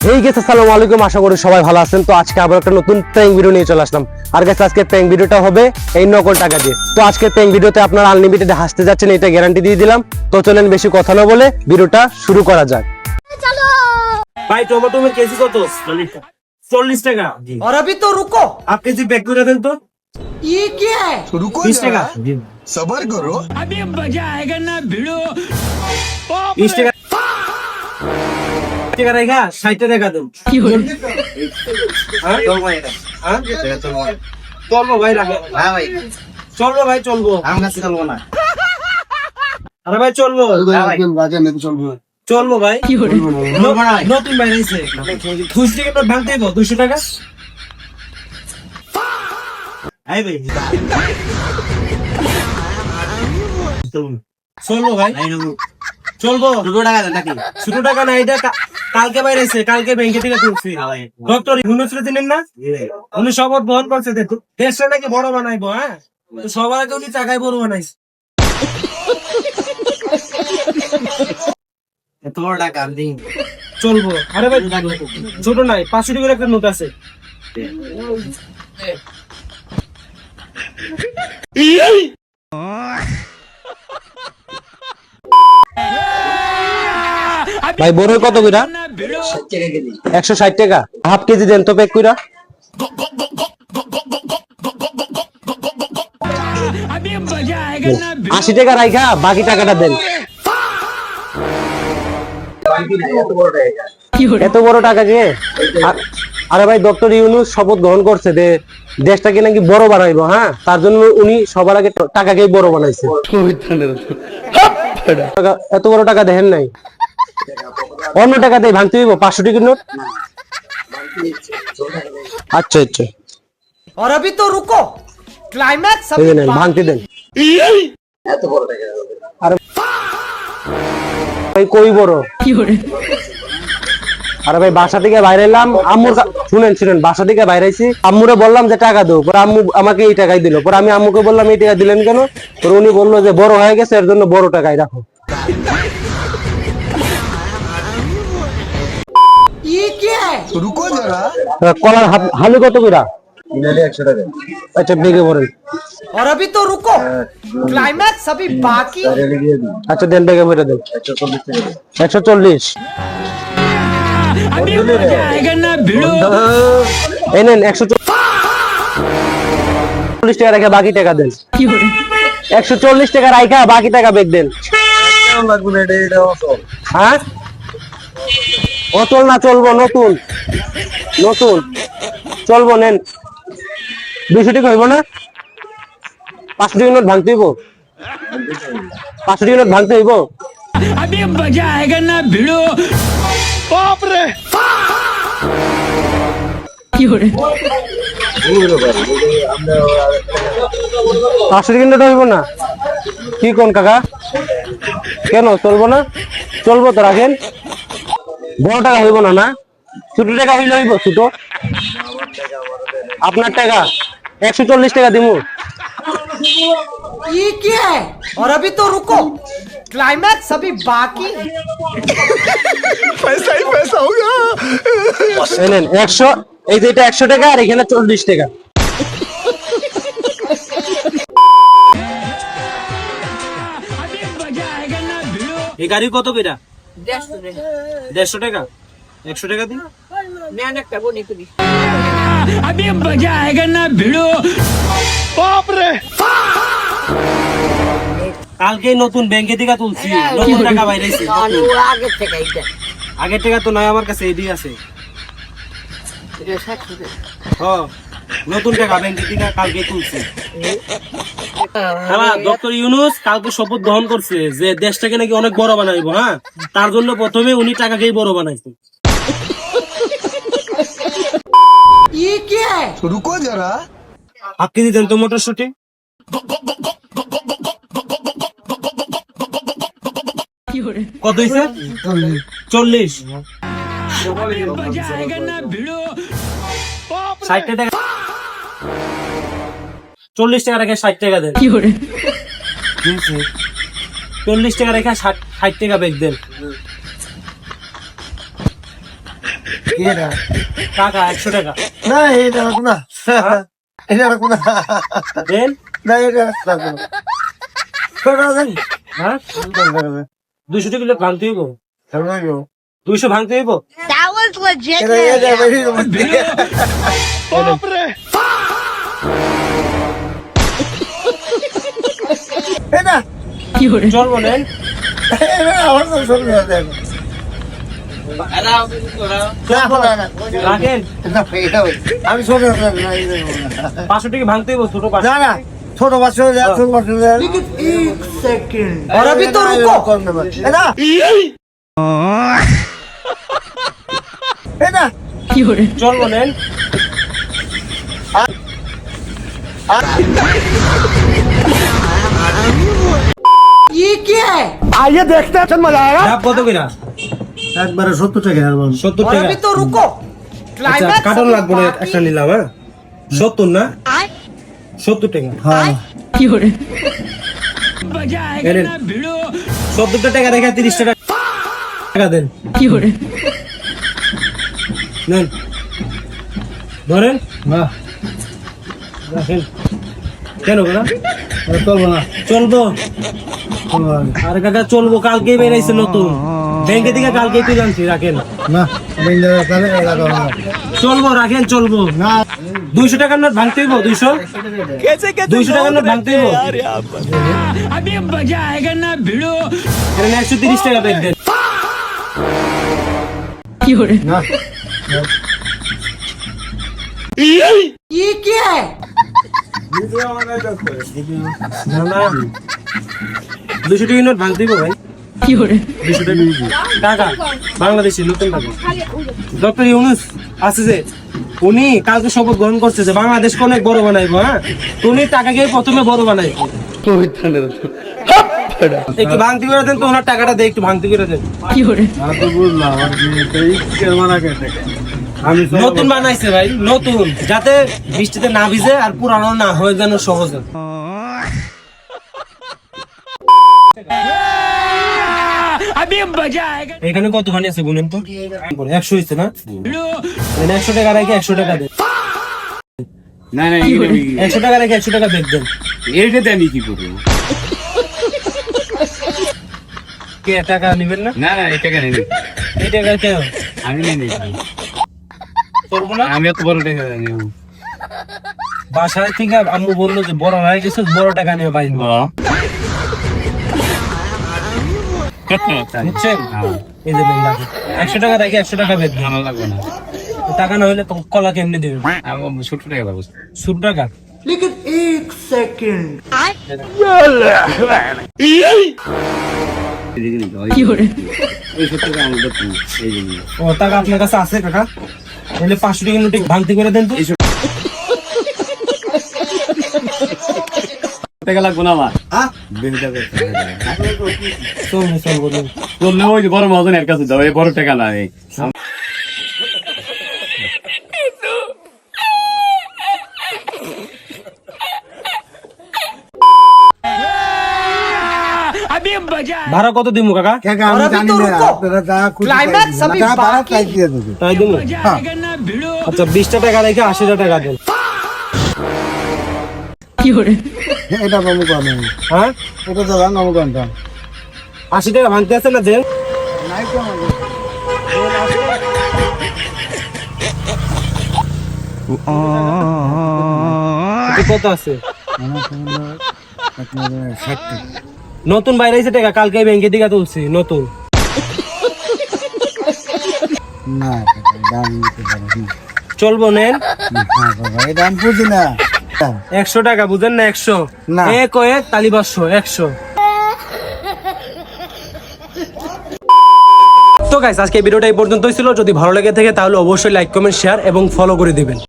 হেই গেছে, আসসালামু আলাইকুম, আশা করি সবাই ভালো আছেন। তো আজকে আবার একটা নতুন প্র্যাঙ্ক ভিডিও নিয়ে চলে আসলাম। আর গেছে আজকে প্র্যাঙ্ক ভিডিওটা হবে এই নকল টাকা দিয়ে। তো আজকে প্র্যাঙ্ক ভিডিওতে আপনারা আনলিমিটেড হাসতে যাচ্ছেন, এটা গ্যারান্টি দিয়ে দিলাম। তো চলেন বেশি কথা না বলে ভিডিওটা শুরু করা যাক। भाई टोमेटो में केजी को तो 40 টাকা। और अभी तो रुको, आप केजी पैक করে দেন তো। ये क्या है? रुको 20 টাকা। जरा सबर करो। 20 টাকা। টাকা রেখা 60 টাকা দেন। হ্যাঁ হ্যাঁ চলবো ভাই রাখো। হ্যাঁ ভাই, চলবো ভাই চলবো। আমার কাছে চলবো না। আরে ভাই চলবো। চলবো ভাই। চলবো না ভাই। নতুন ভাই রইছে। 200 টাকা নোট ভাঙতে হইব 200 টাকা। আই ভাই। চলবো ভাই। চলবো। 2 টাকা দেন নাকি? ছোট টাকা না, এটা কালকে বাইরেছে, কালকে ব্যাংকে থেকে তুলছি। ডক্টর ইউনূস চিনেন না? উনি শপথ বহন করছে দেশটা নাকি বড় বানাইবো। হ্যাঁ, তো সবার আগে উনি টাকায় বড় বানাইছে। এত বড় টাকা আমি দিই। চলবো। আরে ভাই ছোট নাই, 500 টাকার একটা নোট আছে। ভাই বড়ই কত কইরা? 160 টাকা। হাফ কেজি দেন তো প্যাক কইরা। 80 টাকা রাইখা বাকি টাকাটা দেন। এত বড় টাকা দিয়ে? আরে ভাই ডক্টর ইউনূস শপথ গ্রহণ করছে যে দেশটাকে নাকি বড় বানাইবো। হ্যাঁ, তার জন্য উনি সবার আগে টাকাকেই বড় বানাইছে। এত বড় টাকা দেখেন নাই? অন্য টাকা দিয়ে ভাঙতে হইব 500 টাকার নোট। আচ্ছা আচ্ছা, और अभी तो रुको, क्लाइमैक्स এই अभी নেন ভাঙতে দেন। আরে ভাই কই বড়? আরে ভাই বাসা থেকে বাইরে এলাম, আম্মুর শুনেন বাসা থেকে বাইরে আইছি, আম্মুরে বললাম যে টাকা দাও, পরে আম্মু আমাকে এই টাকাই দিল। পরে আমি আম্মুকে বললাম এই টাকা দিলেন কেন? পরে উনি বললো যে বড় হয়ে গেছে, এর জন্য বড় টাকাই রাখো। ये क्या है? रुको जरा কলার হালু কত কইরা? আচ্ছা বেগে বলেন। और अभी तो रुको, क्लाइमैक्स अभी बाकी। আচ্ছা দেন বেগে বলে দেন। 140। এই নেন 140 টাকা রেখে বাকি টাকা দেন। 140 টাকা রাইখা বাকি টাকা বেগ দেন। হ্যাঁ অচল না, চলবো, নতুন নতুন চলবো। নেন 200 টাকা হইব না? 500 টাকা নোট ভাঙতে হইব। 500 টাকা নোট ভাঙতে হইব। পাঁচশো টাকা নোট হইব না? কি কোন কাকা? কেন চলবো না? চলবো তো, রাখেন। বড় টাকা হইব না? না ছোট টাকা হইলে হইব। ছোট আপনার টাকা 140 টাকা দিমু। ये क्या है? और अभी तो रुको, क्लाइमैक्स अभी बाकी। पैसा ही पैसा होगा। এই নেন 100, এই যে এটা 100 টাকা আর এখানে 40 টাকা। এই গাড়ি কত কইরা? 150 টাকা। 100 টাকা দিন। কালকে নতুন ব্যাংকে থেকে তুলছি, নতুন টাকা বাইরেছি। আগের টাকা তো নাই আমার কাছে, এডি আছে। হ্যাঁ, নতুন টাকা ব্যাংকে থেকে কালকে তুলছি। হ্যাঁ, ডক্টর ইউনূস কালকে শপথ গ্রহণ করছে যে দেশটাকে নাকি অনেক বড় বানাইবো। হ্যাঁ, তার জন্য প্রথমে উনি টাকাকেই বড় বানাইছে। ये क्या है? रुको जरा আপনি দিতেন তো মটরশুটি। কত হইছে? 40। 60 টাকা। 40 টাকা রেখে 60 টাকা দেন। 40 টাকা রেখে 60 টাকা বেচ দেন। টাকা 100 টাকা না এটা রাখো না এটা রাখো না দেন। না এটা রাখো না কটা দেন হ্যাঁ 200 টাকা কিলো ভাঙতে হইব, 200 ভাঙতে হইব। That was legit. এটা এটা বেশি মধ্যে এটা চলবো নেন। এটা আমার তো শুরু হয়ে যাবে রাখেন, আমি ছোট 500 টাকা ভাঙতে হইব, ছোট 500। না না ছোট বাচ্চা ছোট বাচ্চা और अभी तो रुको এটা এটা চলবো নেন। ये क्या है आइए देखते हैं चल मजा आएगा ডাব কত কইরা? একবারে 70 টাকা আর 70 और টাকা। अभी तो रुको আচ্ছা, क्लाइमैक्स কাটন লাগবে না, একটা নিলাম। হ্যাঁ 70 না, 70 টাকা। हाँ এনেন। 70 টাকা রেখে 30 টাকা দেন। নেন, ধরেন। না রাখেন। কেন না চলবো না চলবো? আরে কাকা চলবো, কালকেই বেরাইছে নতুন ব্যাংকে থেকে, কালকেই তুই জানছি। রাখেন, না তাহলে লাগাবো না চলবো, রাখেন, চলবো। না 200 টাকার নোট ভাঙতে হইব, 200 টাকার নোট ভাঙতে হইব। এখানে 130 টাকা ব্যাগ দেন। না ये क्या है না না 200 টাকার নোট ভাঙতে হইব ভাই। 200 টাকা বাংলাদেশি নতুন টাকা। ডক্টর ইউনূস আছে যে, উনি কালকে শপথ গ্রহণ করছে যে বাংলাদেশকে অনেক বড় বানাইবো। হ্যাঁ, তো উনি টাকাকে প্রথমে বড় বানাইবো। একটু ভাঙতি করে দেন তো, ওনার টাকাটা দিয়ে একটু ভাঙতি করে দেন। তো বুঝলাম আর কি মানা কেটে আমি নতুন বানাইছে ভাই, নতুন, যাতে বৃষ্টিতে না ভিজে আর পুরানো না হয়ে যেন সহজে। এখানে কতখানি আছে গুনেন তো? 100 হয়েছে না? 100 টাকা রেখে 100 টাকা দেন। না না 100 টাকা রেখে 100 টাকা বেচ দেন। এইটাতে আমি কি করবো? কে টাকা নিবেন না? না না এটা কেন এই টাকা কেন আমি নেই করবো না? আমি এত বড় টাকা নেব বাসায় থেকে আম্মু বললো যে বড় হয়ে গেছে, বড় টাকা নিয়ে পাইনি। বুঝছেন? এই যে বেঙ্গা 100 টাকা রেখে 100 টাকা বেচ দেন। ভালো লাগবে না, টাকা না হলে তো কলা কেমনি দেবেন? আমি 70 টাকা লাগবে। 70 টাকা। लेकिन एक सेकंड ওই 70 টাকা আমার দরকার নেই, এই জন্য। ও টাকা আপনার কাছে আছে কাকা? তাহলে 500 টাকা নোটে ভাঙতি করে দেন তো। টাকা লাগবে না আমার। हाँ চল বলুন। তোমরা ওই যে বড় মহাজনের কাছে যাও, এই বড় টাকা না এই। ভাড়া কত দিমু কাকা? क्या काम और अभी जानी तो ना रुको। तेरा कहा कुछ क्लाइमैक्स अभी कहा बारह बाकी। टाइप किया तुझे তাই দিমু। আচ্ছা 20 টাকা রেখে 80 টাকা দেন। এটা বাবু কম है হ্যাঁ এটা তো রান বাবু কম था 80 টাকা ভাঙতে আছে না দেন। नहीं क्या এটা কত আছে? अपने 60 নতুন বাইরে আইছে টাকা, কালকে ব্যাংকে থেকে তুলছি নতুন। না দাম নিতে পারো চলবো নেন। হ্যাঁ বাবা এই দাম বুঝি না 100 টাকা বুঝেন না? 100 না। এক ও এক তালি 500 100। তো গাইস আজকে এই ভিডিওটা এই পর্যন্তই ছিল। যদি ভালো লেগে থাকে তাহলে অবশ্যই লাইক কমেন্ট শেয়ার এবং ফলো করে দিবেন।